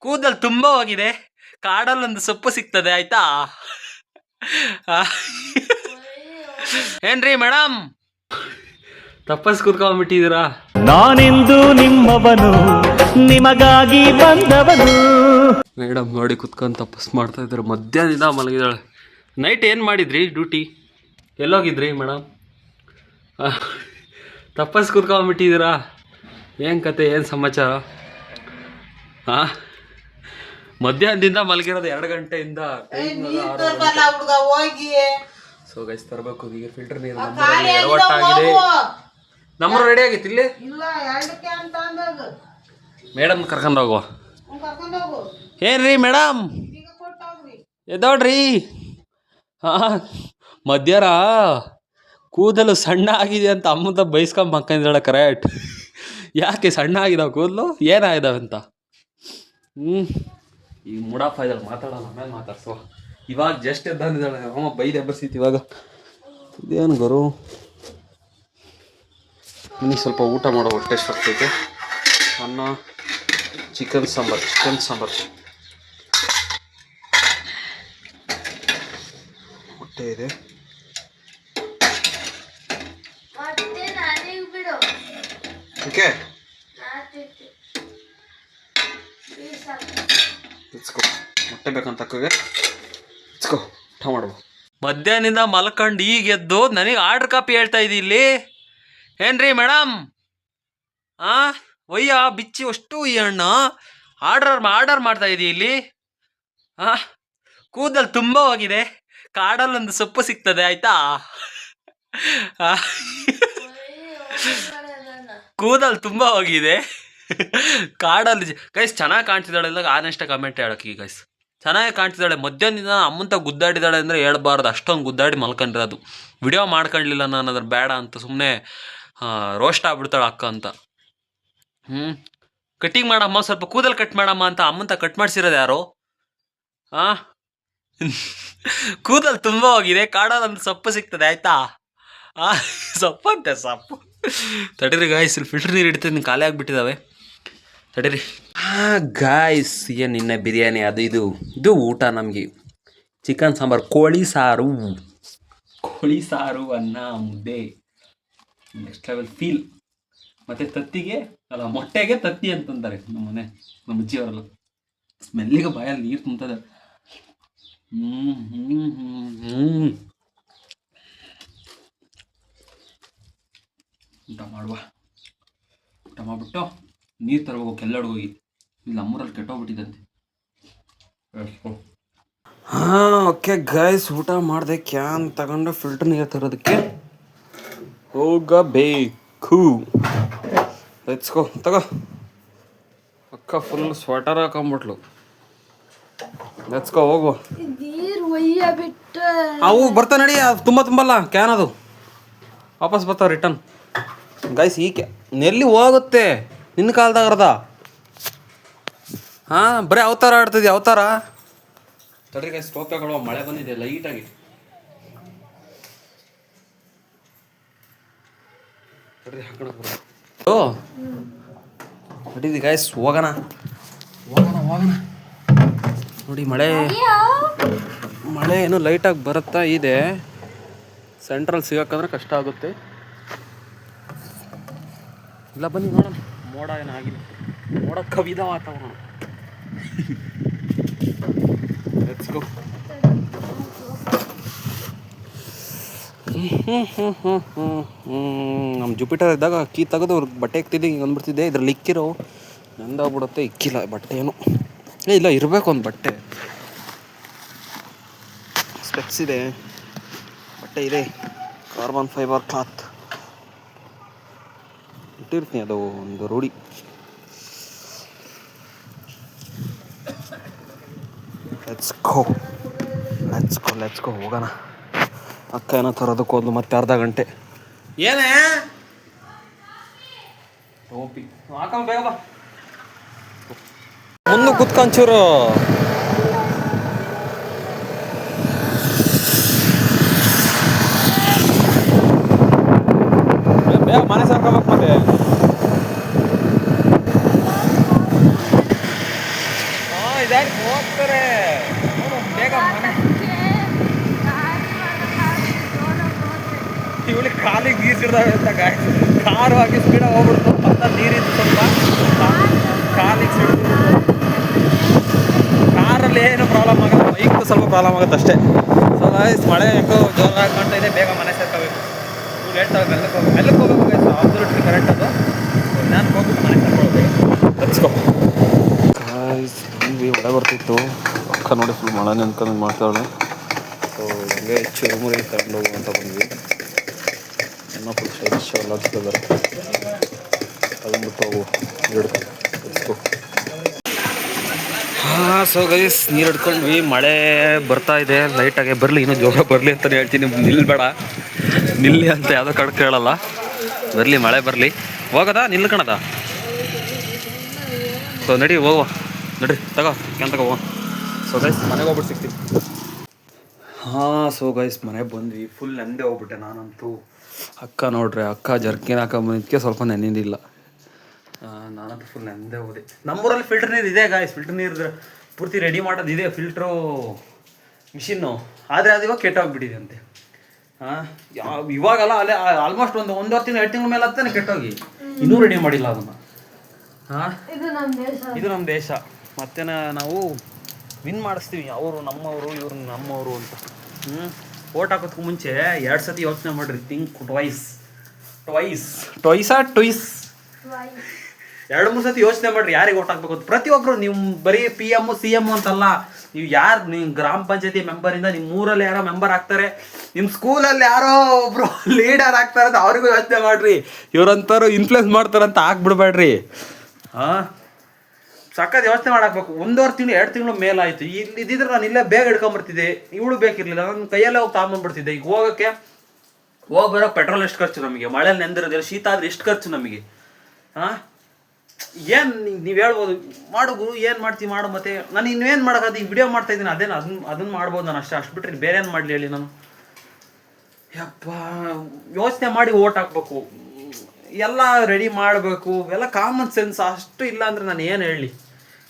ಕೂದಲು ತುಂಬಾ ಹೋಗಿದೆ. ಕಾಡಲ್ಲೊಂದು ಸೊಪ್ಪು ಸಿಗ್ತದೆ ಆಯ್ತಾ. ಆ, ಏನ್ರಿ ಮೇಡಮ್ ತಪಸ್ ಕೂತ್ಕೊಂಡ್ಬಿಟ್ಟಿದ್ದೀರಾ? ನಾನಿಂದು ನಿಮ್ಮವನು, ನಿಮಗಾಗಿ ಬಂದವನು. ಮೇಡಮ್ ನೋಡಿ ಕುತ್ಕೊಂಡು ತಪಸ್ ಮಾಡ್ತಾ ಇದ್ದಾರೆ. ಮಧ್ಯಾಹ್ನದಿಂದ ಮಲಗಿದಾಳೆ. ನೈಟ್ ಏನು ಮಾಡಿದ್ರಿ ಡ್ಯೂಟಿ? ಎಲ್ಲೋಗಿದ್ರಿ ಮೇಡಮ್? ತಪಸ್ ಕೂತ್ಕೊಂಡ್ಬಿಟ್ಟಿದ್ದೀರಾ? ಏನು ಕತೆ, ಏನು ಸಮಾಚಾರ? ಹಾಂ, ಮಧ್ಯಾಹ್ನದಿಂದ ಮಲಗಿರೋದು 2 ಗಂಟೆಯಿಂದ. ಸೊ ಗೈಸ್ ತರಬೇಕು ಈಗ ಫಿಲ್ಟರ್ ನೀರು. ಎಡವಟ್ಟಾಗಿದೆ. ನಮ್ಮರು ರೆಡಿ ಆಗಿತ್ತು ಇಲ್ಲಿ. ಮೇಡಮ್ ಕರ್ಕೊಂಡು ಹೋಗುವ. ಏನ್ರಿ ಮೇಡಮ್ ಎದ್ದೋಡ್ರಿ. ಹಾಂ, ಮಧ್ಯಾಹ್ನ ಕೂದಲು ಸಣ್ಣ ಆಗಿದೆ ಅಂತ ಅಮ್ಮಂತ ಬೈಸ್ಕೊಂಡ್ ಮಕ್ಕಂದಿದ್ದಾಳೆ. ಕರೆಕ್ಟ್. ಯಾಕೆ ಸಣ್ಣ ಆಗಿದಾವೆ ಕೂದಲು? ಏನಾಗಿದಾವೆ ಅಂತ? ಈಗ ಮುಡಾಫ್ ಇದ್ದಾಳೆ, ಮಾತಾಡೋಣ ಆಮೇಲೆ ಮಾತಾಡ್ಸುವ. ಇವಾಗ ಜಸ್ಟ್ ಎದ್ದಂದಿದ್ದಾಳೆ. ಅಮ್ಮ ಬೈದೆ ಬರ್ಸಿತ್ತು ಇವಾಗ. ಇದೇನು ಗುರು, ನಿನಗೆ ಸ್ವಲ್ಪ ಊಟ ಮಾಡೋ ಹೊಟ್ಟೆ ಆಗ್ತೈತೆ. ಅನ್ನ, ಚಿಕನ್ ಸಾಂಬಾರು ಹೊಟ್ಟೆ ಇದೆ. ಓಕೆ, ಮೊಟ್ಟೆ ಬೇಕಂತ ಅಕ್ಕಗೆ. ಊಟ ಮಾಡುವ. ಮಧ್ಯಾಹ್ನದಿಂದ ಮಲ್ಕೊಂಡು ಈಗ ಎದ್ದು ನನಗೆ ಆರ್ಡ್ರ್ ಕಾಪಿ ಹೇಳ್ತಾ ಇದ್ದಿ ಇಲ್ಲಿ. ಏನ್ರಿ ಮೇಡಮ್? ಒಯ್ಯ ಬಿಚ್ಚಿ ಅಷ್ಟು ಈ ಹಣ್ಣು ಆರ್ಡರ್ ಮಾಡ್ತಾ ಇದ್ದೀ ಇಲ್ಲಿ. ಕೂದಲು ತುಂಬ ಹೋಗಿದೆ. ಕಾಡಲ್ಲೊಂದು ಸೊಪ್ಪು ಸಿಗ್ತದೆ ಆಯ್ತಾ. ಕೂದಲು ತುಂಬ ಹೋಗಿದೆ ಕಾಡಲ್ಲಿ. ಗೈಸ್ ಚೆನ್ನಾಗಿ ಕಾಣ್ತಿದ್ದಾಳೆ ಇಲ್ಲ? ಆನೆಸ್ಟ್ ಕಮೆಂಟ್ ಹೇಳಕ್ಕೆ ಗೈಸ್. ಚೆನ್ನಾಗಿ ಕಾಣ್ತಿದ್ದಾಳೆ. ಮಧ್ಯಾಹ್ನದಿಂದ ಅಮ್ಮಂತ ಗುದ್ದಾಡಿದಾಳೆ ಅಂದರೆ ಹೇಳ್ಬಾರ್ದು, ಅಷ್ಟೊಂದು ಗುದ್ದಾಡಿ ಮಲ್ಕೊಂಡಿರೋದು. ವಿಡಿಯೋ ಮಾಡ್ಕೊಳ್ಳಲಿಲ್ಲ ನಾನು, ಅದ್ರ ಬೇಡ ಅಂತ ಸುಮ್ಮನೆ ರೋಸ್ಟ್ ಆಗ್ಬಿಡ್ತಾಳೆ ಅಕ್ಕ ಅಂತ. ಕಟ್ಟಿಂಗ್ ಮಾಡಮ್ಮ, ಸ್ವಲ್ಪ ಕೂದಲು ಕಟ್ ಮಾಡಮ್ಮ ಅಂತ ಅಮ್ಮಂತ ಕಟ್ ಮಾಡಿಸಿರೋದು ಯಾರು? ಕೂದಲು ತುಂಬ ಹೋಗಿದೆ. ಕಾಡಲ್ಲೊಂದು ಸೊಪ್ಪು ಸಿಗ್ತದೆ ಆಯ್ತಾ. ಸೊಪ್ಪಂತೆ ಸೊಪ್ಪು. ತಡೀರಿ ಗಾಯ್ಸ್, ಇಲ್ಲಿ ಫಿಲ್ಟರ್ ನೀರು ಇಡ್ತೀನಿ, ಖಾಲಿ ಆಗಿಬಿಟ್ಟಿದ್ದಾವೆ. ತಡೀರಿ. ಗಾಯ್ಸ್, ಏನು ನಿನ್ನೆ ಬಿರಿಯಾನಿ ಅದು ಇದು ಊಟ ನಮಗೆ. ಚಿಕನ್ ಸಾಂಬಾರು, ಕೋಳಿ ಸಾರು, ಅನ್ನ, ಮುದ್ದೆ, ನೆಕ್ಸ್ಟ್ ಲೆವೆಲ್ ಫೀಲ್. ಮತ್ತು ತತ್ತಿಗೆ ಅಲ್ಲ, ಮೊಟ್ಟೆಗೆ ತತ್ತಿ ಅಂತಂತಾರೆ ನಮ್ಮ ಅಜ್ಜಿಯವರೆಲ್ಲ. ಸ್ಮೆಲ್ಲಿಗೆ ಬಾಯಲ್ಲಿ ನೀರು ತುಂಬ್ತದೆ. ಊಟ ಮಾಡಿಬಿಟ್ಟು ನೀರು ತರಬೇಕು ಎಲ್ಲರಿಗೂ ಹೋಗಿ. ಇಲ್ಲಿ ನಮ್ಮೂರಲ್ಲಿ ಕೆಟ್ಟೋಗ್ಬಿಟ್ಟಿದಂತೆ. ಓಕೆ ಗೈಸ್, ಊಟ ಮಾಡಿದೆ. ಕ್ಯಾನ್ ತಗೊಂಡು ಫಿಲ್ಟರ್ ನೀರು ತರೋದಕ್ಕೆ ಹೋಗಬೇಕು. Let's go. ತಗೋ ಅಕ್ಕ, ಫುಲ್ ಸ್ವೆಟರ್ ಹಾಕೊಂಬಿಟ್ಲು. ಲೆಟ್ಸ್ ಗೋ, ಹೋಗುವ. ಅವು ಬರ್ತಾ ನಡಿ, ಅದು ತುಂಬಲ್ಲ ಕ್ಯಾನ್, ಅದು ವಾಪಸ್ ಬರ್ತಾವ ರಿಟರ್ನ್. ಗೈಸ್, ಈಕೆ ನೆಲ್ಲಿ ಹೋಗುತ್ತೆ ನಿನ್ನ ಕಾಲದಾಗರದ. ಬರೀ ಅವತಾರ ಆಡ್ತಿದ್ದೆ, ಅವತಾರ. ತಡ್ರಿ ಗೈಸ್, ಟೋಪೆಗಳು ಮಳೆ ಬಂದಿದೆ ಲೈಟಾಗಿ. ತಡ್ರಿ ಹಾಕೋಣ. ನಡೀದಿ ಗೈಸ್, ಹೋಗೋಣ. ನೋಡಿ ಮಳೆ ಏನು ಲೈಟಾಗಿ ಬರುತ್ತಾ ಇದೆ. ಸೆಂಟ್ರಲ್ ಸಿಗೋಕ್ಕಂದ್ರೆ ಕಷ್ಟ ಆಗುತ್ತೆ. ಇಲ್ಲ ಬನ್ನಿ ನೋಡೋಣ. ಮೋಡ ಏನಾಗಿಲ್ಲ, ಮೋಡ ಕವಿದ ವಾತಾವರಣ. Let's go. ನಮ್ಮ ಜುಪಿಟರ್ ಇದ್ದಾಗ ಕೀ ತೆಗೆದು ಬಟ್ಟೆ ಇಕ್ತಿದ್ದೆ, ಹಿಂಗೆ ಅಂದ್ಬಿಡ್ತಿದ್ದೆ. ಇದ್ರಲ್ಲಿ ಇಕ್ಕಿರೋ ನಂದಾಗ್ಬಿಡುತ್ತೆ. ಇಕ್ಕಿಲ್ಲ ಬಟ್ಟೆ ಏನು. ಇಲ್ಲ, ಇರಬೇಕು ಒಂದು ಬಟ್ಟೆ. ಸ್ಪೆಕ್ಸ್ ಇದೆ, ಬಟ್ಟೆ ಇದೆ, ಕಾರ್ಬನ್ ಫೈಬರ್ ಕ್ಲಾತ್ ಇಟ್ಟಿರ್ತೀನಿ, ಅದು ಒಂದು ರೂಢಿ. ಲೆಟ್ಸ್ ಗೋ ಹೋಗೋಣ. ಅಕ್ಕ ಏನೋ ತರೋದಕ್ಕೆ ಒಂದು ಮತ್ತೆ ಅರ್ಧ ಗಂಟೆ. ಏನೇ ಟೋಪಿ ಹಾಕೊಂಡ್ ಬೇಗ ಬಾ. ಮುಂದೆ ಕುತ್ಕೊಂಚೂರು. ಬೇಗ ಮನೆ ಸಾಕೋಬೇಕು. ಮತ್ತೆ ಹೋಗ್ತಾರೆ ಬೇಗ ಮನೆ. ಇವಳಿಗೆ ಕಾಲಿಗೆ ನೀರು ಸಿಡ್ದಾವೆ ಅಂತ ಗಾಡಿ ಕಾರು ಹಾಕಿ ಸ್ಪೀಡಾಗಿ ಹೋಗ್ಬಿಡ್ತು. ಪಕ್ಕ ನೀರಿದ್ದು ಸ್ವಲ್ಪ ಕಾಲಿಗೆ ಸಿಡಿದು. ಕಾರಲ್ಲಿ ಏನು ಪ್ರಾಬ್ಲಮ್ ಆಗಲ್ಲ, ಬೈಕ್ ಸ್ವಲ್ಪ ಪ್ರಾಬ್ಲಮ್ ಆಗುತ್ತೆ ಅಷ್ಟೇ. ಸೊ ಗಾಯ್ಸ್ ಮಳೆ ಯಾಕೋ ಜೋರಾಗಿ ಕಾಣ್ತಾ ಇದೆ, ಬೇಗ ಮನೆ ಸೇರ್ಕೋಬೇಕು. ನೀವು ಲೇಟ್ ಆಗಿ ಮೆಲ್ಲಕ್ಕೆ ಹೋಗ್ಬೇಕು ಗೈಸ್, ಆಬ್ಸಲ್ಯೂಟ್ಲಿ ಕರೆಕ್ಟ್ ಅದು. ನಾನು ಹೋಗ್ಬಿಟ್ಟು ಮನೆ ಸೇರ್ಕೊಳ್ಬೇಕು. ಹಚ್ಕೋ ಗಾಯ್ಸ್, ಬಂದ್ವಿ ಒಳಗೆ ಬರ್ತಿತ್ತು. ಅಕ್ಕ ನೋಡಿ ಫುಲ್ ಮಳೆನೇ ಅನ್ಕೊಂಡು ಮಾಡ್ತಾವಳೆ. ಸೊ ಹಂಗೆ ಚುರುಮುರಿ ತಗೊಂಡು ಹೋಗುವಂತ ಬಂದ್ವಿ. ಎಲ್ಲ ಫುಲ್ ಶೈಲಿಶ್ ಎಲ್ಲ ಹಚ್ತಿದ್ದಾರೆ. ತಗೊಂಡ್ಬಿಟ್ಟು ಹೋಗು ಹಿಡ್ಕೊಂಡು ಹಚ್ಕೋ. ಹಾಂ, ಸೊ ಗೈಸ್ ನೀರು ಹಿಡ್ಕೊಂಡ್ವಿ. ಮಳೆ ಬರ್ತಾ ಇದೆ ಲೈಟಾಗೆ. ಬರಲಿ, ಇನ್ನೂ ಜೋರ ಬರಲಿ ಅಂತಲೇ ಹೇಳ್ತೀನಿ. ನಿಲ್ಬೇಡ, ನಿಲ್ಲಿ ಅಂತ ಯಾವುದೋ ಕಡೆ ಕೇಳಲ್ಲ. ಬರಲಿ, ಮಳೆ ಬರಲಿ. ಹೋಗೋದಾ ನಿಲ್ಕಣದ? ಸೊ ನಡಿ ಹೋಗುವ, ನಡ್ರಿ ತಗೋ ಕ್ಯಾನ್ ತಗೋ. ಸೊ ಗೈಸ್ ಮನೆಗೆ ಹೋಗ್ಬಿಟ್ಟು ಸಿಗ್ತೀವಿ. ಹಾಂ, ಸೊ ಗೈಸ್ ಮನೆಗೆ ಬಂದ್ವಿ. ಫುಲ್ ನೆಂದೆ ಹೋಗ್ಬಿಟ್ಟೆ ನಾನಂತೂ. ಅಕ್ಕ ನೋಡ್ರಿ, ಅಕ್ಕ ಜರ್ಕಿನ್ ಹಾಕೊಂಬಂದಿದ್ದಕ್ಕೆ ಸ್ವಲ್ಪ ನೆನೆದಿಲ್ಲ. ನಾನಂತೂ ಫುಲ್ ನೆಂದೇ ಹೋದೆ. ನಮ್ಮೂರಲ್ಲಿ ಫಿಲ್ಟರ್ ನೀರು ಇದೆ ಗಾಯ್ಸ್, ಫಿಲ್ಟರ್ ನೀರು ಪೂರ್ತಿ ರೆಡಿ ಮಾಡೋದು ಇದೆ, ಫಿಲ್ಟ್ರು ಮಿಷಿನ್ನು. ಆದರೆ ಅದು ಇವಾಗ ಕೆಟ್ಟೋಗ್ಬಿಟ್ಟಿದೆ ಅಂತೆ. ಇವಾಗಲ್ಲ, ಅಲ್ಲೇ ಆಲ್ಮೋಸ್ಟ್ ಒಂದೂವರೆ ತಿಂಗಳು 2 ತಿಂಗಳ ಮೇಲೆ ಹತ್ತಾನೆ ಕೆಟ್ಟೋಗಿ, ಇನ್ನೂ ರೆಡಿ ಮಾಡಿಲ್ಲ ಅದನ್ನು. ಇದು ನಮ್ಮ ದೇಶ. ಮತ್ತೆ ನಾವು ವಿನ್ ಮಾಡಿಸ್ತೀವಿ. ಅವರು ನಮ್ಮವರು, ಇವ್ರು ನಮ್ಮವರು ಅಂತ. ಓಟ್ ಹಾಕೋದಕ್ಕೂ ಮುಂಚೆ 2 ಸತಿ ಯೋಚನೆ ಮಾಡಿರಿ. Think twice. 2-3 ಸತಿ ಯೋಚನೆ ಮಾಡ್ರಿ ಯಾರಿಗೆ ಓಟ್ ಹಾಕ್ಬೇಕು ಅಂತ. ಪ್ರತಿಯೊಬ್ಬರು ನೀವು ಬರೀ PM CM ಅಂತಲ್ಲ, ನೀವು ಯಾರು ನೀವು ಗ್ರಾಮ ಪಂಚಾಯತಿ ಮೆಂಬರಿಂದ ನಿಮ್ಮ ಊರಲ್ಲಿ ಯಾರೋ ಮೆಂಬರ್ ಆಗ್ತಾರೆ, ನಿಮ್ಮ ಸ್ಕೂಲಲ್ಲಿ ಯಾರೋ ಒಬ್ರು ಲೀಡರ್ ಆಗ್ತಾರೆ ಅಂತ ಅವ್ರಿಗೂ ಯೋಚನೆ ಮಾಡ್ರಿ. ಇವ್ರಂತಾರು ಇನ್ಫ್ಲುಯೆನ್ಸ್ ಮಾಡ್ತಾರಂತ ಹಾಕ್ಬಿಡ್ಬೇಡ್ರಿ. ಸಕ್ಕತ್ ಯೋಚನೆ ಮಾಡಾಕ್ಬೇಕು. 1.5 ತಿಂಗಳು 2 ತಿಂಗಳು ಮೇಲಾಯಿತು. ಇಲ್ಲಿ ಇದ್ದಿದ್ರೆ ನಾನು ಇಲ್ಲೇ ಬೇಗ ಹಿಡ್ಕೊಂಬರ್ತಿದ್ದೆ. ಇವಳು ಬೇಕಿರಲಿಲ್ಲ, ನನ್ನ ಕೈಯಲ್ಲೇ ಹೋಗಿ ತಗೊಂಬಂದ್ಬಿಡ್ತಿದ್ದೆ. ಈಗ ಹೋಗೋಕ್ಕೆ ಬರೋಕೆ ಪೆಟ್ರೋಲ್ ಎಷ್ಟು ಖರ್ಚು ನಮಗೆ, ಮಳೆಯಲ್ಲಿ ನೆಂದಿರೋದಿಲ್ಲ, ಶೀತ ಆದರೆ ಎಷ್ಟು ಖರ್ಚು ನಮಗೆ. ಏನು ನೀವು ಹೇಳ್ಬೋದು, ಮಾಡು ಗುರು, ಏನು ಮಾಡ್ತೀವಿ ಮಾಡು. ಮತ್ತೆ ನಾನು ಇನ್ನೇನು ಮಾಡೋದು, ಈಗ ವಿಡಿಯೋ ಮಾಡ್ತಾ ಇದ್ದೀನಿ, ಅದನ್ನು ಮಾಡ್ಬೋದು ನಾನು ಅಷ್ಟು ಬಿಟ್ಟರೆ ಬೇರೆ ಏನು ಮಾಡಲಿ ಹೇಳಿ ನಾನು. ಯಪ್ಪ, ಯೋಚನೆ ಮಾಡಿ ಓಟ್ ಹಾಕ್ಬೇಕು, ಎಲ್ಲ ರೆಡಿ ಮಾಡಬೇಕು, ಎಲ್ಲ ಕಾಮನ್ ಸೆನ್ಸ್ ಅಷ್ಟು ಇಲ್ಲ ಅಂದರೆ ನಾನು ಏನು ಹೇಳಿ.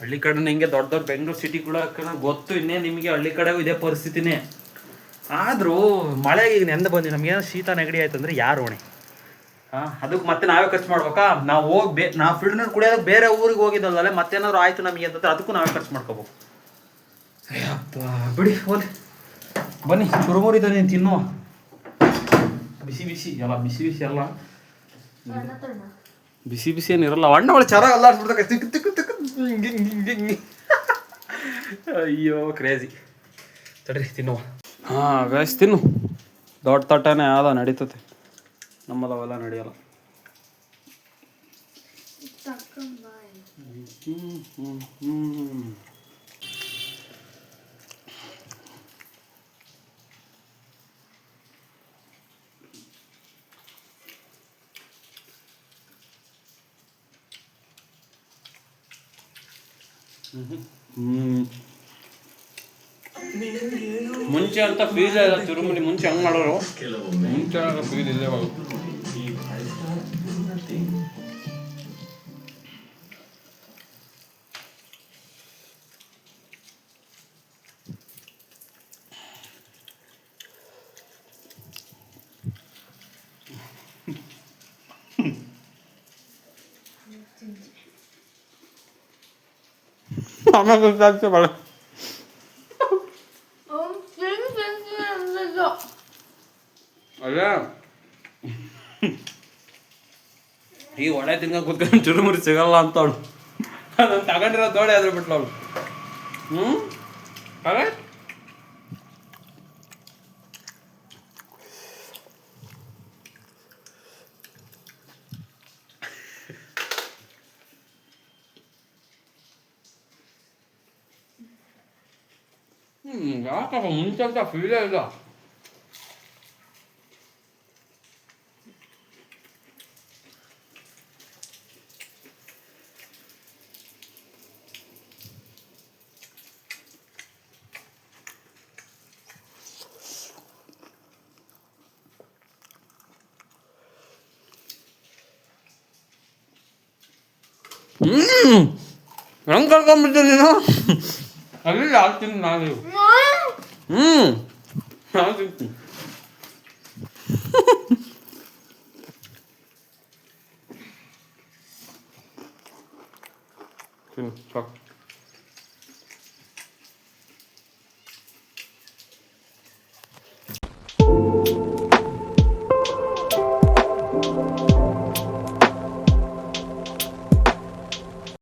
ಹಳ್ಳಿ ಕಡೆ ಹಿಂಗೆ ದೊಡ್ಡ ಬೆಂಗಳೂರು ಸಿಟಿ ಕೂಡ ಗೊತ್ತು, ಇನ್ನೇ ನಿಮಗೆ ಹಳ್ಳಿ ಕಡೆಗೂ ಇದೇ ಪರಿಸ್ಥಿತಿನೇ. ಆದರೂ ಮಳೆಗೆ ಈಗ ನೆಂದು ಬಂದು ನಮಗೇನೋ ಶೀತ ನೆಗಡಿ ಆಯ್ತು ಅಂದರೆ ಯಾರು ಹೊಣೆ? ಅದಕ್ಕೆ ಮತ್ತೆ ನಾವೇ ಖರ್ಚು ಮಾಡ್ಬೇಕಾ? ನಾವು ಹೋಗಿ ನಾವು ಫಿಲ್ಟರ್ ನೀರು ಕುಡಿಯೋದಕ್ಕೆ ಬೇರೆ ಊರಿಗೆ ಹೋಗಿದ್ದಲ್ಲೇ ಮತ್ತೇನಾದ್ರು ಆಯಿತು ನಮಗೆ ಅಂತಂದ್ರೆ ಅದಕ್ಕೂ ನಾವೇ ಖರ್ಚು ಮಾಡ್ಕೋಬೇಕು. ಅಯ್ಯಪ್ಪ ಬಿಡಿ, ಹೋದೆ ಬನ್ನಿ. ಚುರುಮುರಿದ ನೀನು ತಿನ್ನುವ. ಬಿಸಿ ಎಲ್ಲ ಬಿಸಿ ಏನಿರಲ್ಲ. ಅಣ್ಣ ಒಳ್ಳೆ ಚೆನ್ನಾಗಿ ಅಲ್ಲಾಡ್ಸ್ಬಿಡ್ತಕ್ಕ, ತಿಕ್ಕು. ಅಯ್ಯೋ ಕ್ರೇಜಿ. ತಡ್ರಿ ತಿನ್ನುವ. ಗಾಯ್ಸ್ ತಿನ್ನು. ದೊಡ್ಡ ತಟ್ಟನೆ ಯಾವ್ದ ನಡೀತತೆ, ನಮ್ಮಲ್ಲ ಅವೆಲ್ಲ ನಡೆಯಲ್ಲ. ಮುಂಚೆ ಅಂತ ಫೀಸ್ ಇಲ್ಲ ಚುರುಮುರಿ. ಮುಂಚೆ ಹಂಗೆ ಮಾಡೋರು, ಮುಂಚೆ ಫೀಸ್ ಇಲ್ಲೇ ಇವಾಗ. ಅಲ್ಲ ಈ ಒಡೆ ತಿಂಗ ಕೂತ್ಕೊಂಡು ಚುರುಮುರಿ ಸಿಗಲ್ಲ ಅಂತ ಅವಳು ನಾನು ತಗೊಂಡಿರೋ ದೋಡೆ ಆದ್ರೂ ಬಿಟ್ಲು ಅವಳು. ಯಾಕಪ್ಪ ಮುಂಚೆ ಅಂತ ಫೀಲೇ ಇಲ್ಲ. ಹೆಂಗೆ ಕರ್ಕೊಂಡ್ಬಿಟ್ಟು ನೀನು ಅಲ್ಲಿ ಆಗ್ತೀನಿ ನಾನು. ನಾನು ತಿಂತೀನಿ. ಸಾಕು.